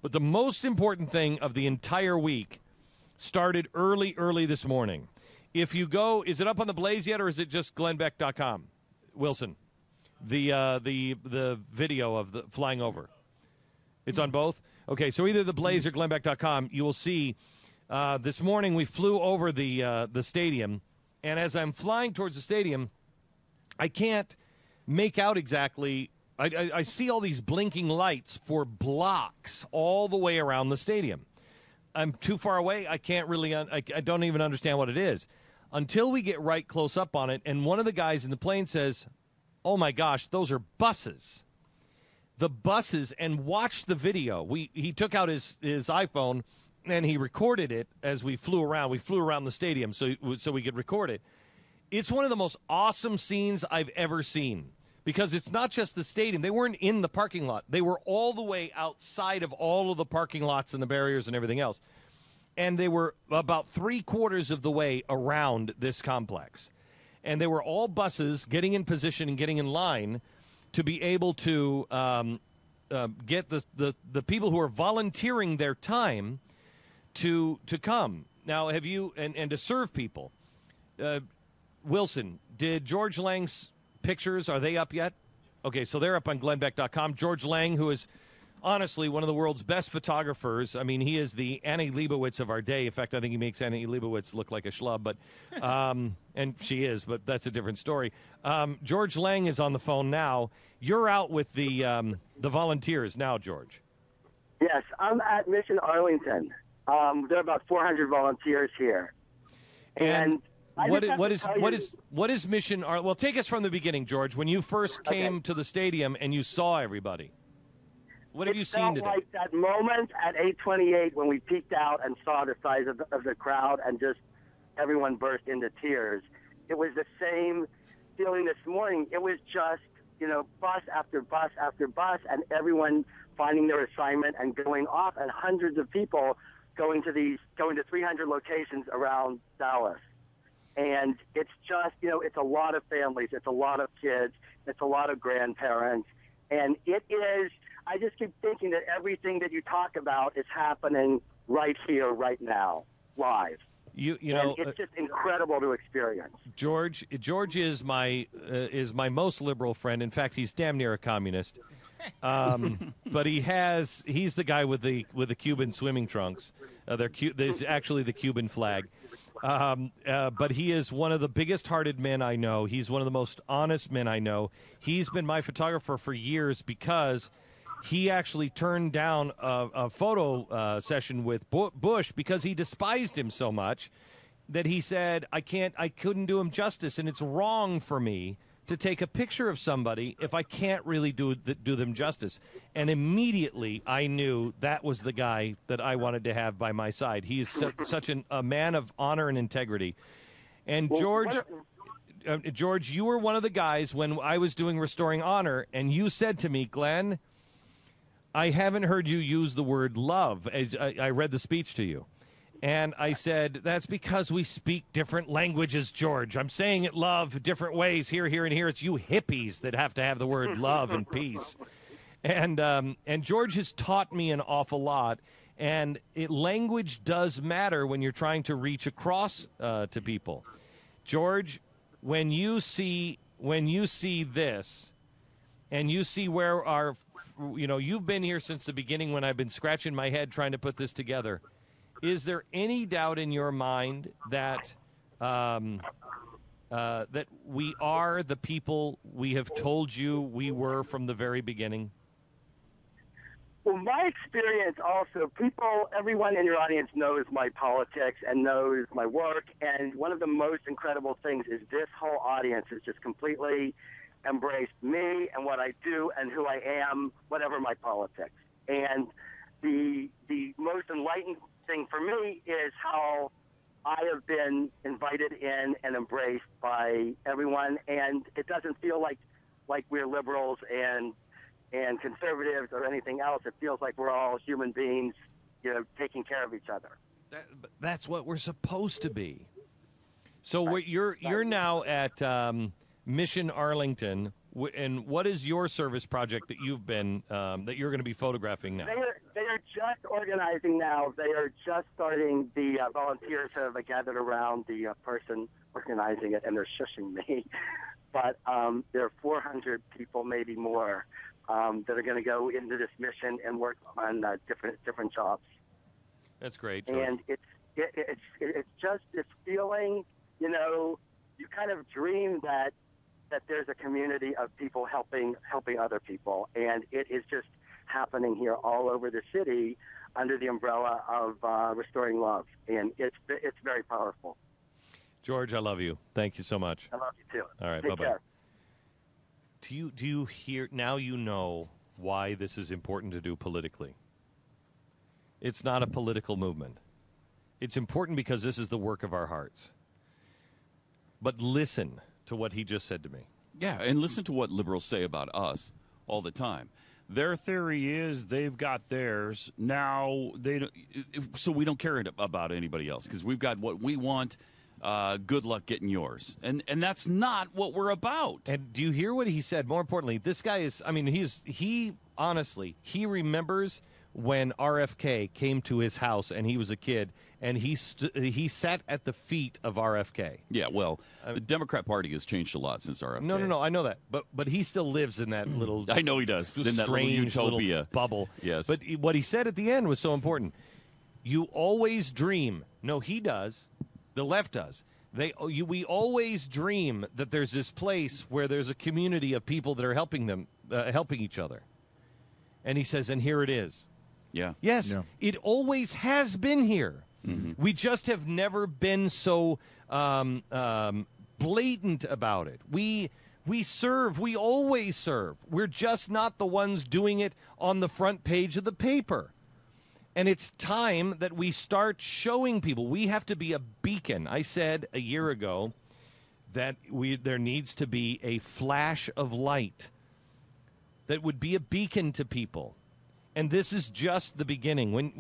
But the most important thing of the entire week started early this morning. If you go, is it up on the Blaze yet, or is it just glennbeck.com, Wilson? The video of the flying over. It's on both? Okay, so either the Blaze or glennbeck.com, you will see this morning we flew over the stadium, and as I'm flying towards the stadium, I can't make out exactly. I see all these blinking lights for blocks all the way around the stadium. I'm too far away. I can't really, I don't even understand what it is until we get right close up on it. And one of the guys in the plane says, "Oh my gosh, those are buses." The buses, and watch the video. He took out his iPhone and he recorded it as we flew around. We flew around the stadium so we could record it. It's one of the most awesome scenes I've ever seen. Because it's not just the stadium. They weren't in the parking lot. They were all the way outside of all of the parking lots and the barriers and everything else. And they were about 3/4 of the way around this complex. And they were all buses getting in position and getting in line to be able to get the people who are volunteering their time to come. Now, have you, and to serve people. Wilson, did George Lange's pictures, are they up yet? Okay, so they're up on glennbeck.com. George Lange, who is honestly one of the world's best photographers. I mean, he is the Annie Leibovitz of our day. In fact, I think he makes Annie Leibovitz look like a schlub, but and she is, but that's a different story. George Lange is on the phone now. You're out with the volunteers now, George. Yes, I'm at Mission Arlington. There are about 400 volunteers here. And what is Mission Arlington? Well, take us from the beginning, George. When you first came to the stadium and you saw everybody, what have you seen today? It felt like that moment at 8:28 when we peeked out and saw the size of the crowd and just everyone burst into tears. It was the same feeling this morning. It was just, bus after bus after bus, and everyone finding their assignment and going off, and hundreds of people going to 300 locations around Dallas. And it's just, it's a lot of families, it's a lot of kids, it's a lot of grandparents. And it is, I just keep thinking that everything that you talk about is happening right here, right now, live. It's just incredible to experience. George is my most liberal friend. In fact, he's damn near a communist. But he's the guy with the Cuban swimming trunks. There's actually the Cuban flag. But he is one of the biggest-hearted men I know. He's one of the most honest men I know. He's been my photographer for years because he actually turned down a photo session with Bush because he despised him so much that he said, I couldn't do him justice, and it's wrong for me to take a picture of somebody if I can't really do them justice. And immediately I knew that was the guy that I wanted to have by my side. He is such a man of honor and integrity. And George, you were one of the guys when I was doing Restoring Honor, and you said to me, Glenn, I haven't heard you use the word love as I read the speech to you. And I said, that's because we speak different languages, George. I'm saying it love different ways here, and here. It's you hippies that have to have the word love and peace. And George has taught me an awful lot. And language does matter when you're trying to reach across to people. George, when you see this, and you see where you've been here since the beginning when I've been scratching my head trying to put this together. Is there any doubt in your mind that that we are the people we have told you we were from the very beginning? Well, my experience also, everyone in your audience knows my politics and knows my work, and one of the most incredible things is this whole audience has just completely embraced me and what I do and who I am, whatever my politics. And the most enlightened thing for me is how I have been invited in and embraced by everyone, and it doesn't feel like we're liberals and conservatives or anything else. It feels like we're all human beings, taking care of each other. That's what we're supposed to be. So you're now at Mission Arlington, and what is your service project that you've been that you're going to be photographing now? They they're just organizing now. They are just starting. The volunteers have gathered around the person organizing it, and they're shushing me. But there are 400 people, maybe more, that are going to go into this mission and work on different jobs. That's great, George. And it's just this feeling, you know, you kind of dream that there's a community of people helping other people, and it is just happening here all over the city under the umbrella of Restoring Love, and it's very powerful. George, I love you. Thank you so much. I love you too. All right, Take bye-bye. care. Do you hear now? You know why this is important to do politically. It's not a political movement. It's important because this is the work of our hearts. But listen to what he just said to me. Yeah, and listen to what liberals say about us all the time. Their theory is they've got theirs. Now, so we don't care about anybody else because we've got what we want. Good luck getting yours. And that's not what we're about. And do you hear what he said? More importantly, this guy is, I mean, he honestly, he remembers when RFK came to his house and he was a kid, and he sat at the feet of RFK. Yeah, well, the Democrat Party has changed a lot since RFK. No, I know that. But he still lives in that little... I know he does. In that little utopia. Little bubble. Yes. But what he said at the end was so important. You always dream. No, he does. The left does. We always dream that there's this place where there's a community of people that are helping each other. And he says, and here it is. Yeah. Yes, Yeah. It always has been here. Mm-hmm. We just have never been so blatant about it. We serve. We always serve. We're just not the ones doing it on the front page of the paper. And it's time that we start showing people. We have to be a beacon. I said a year ago that there needs to be a flash of light that would be a beacon to people. And this is just the beginning.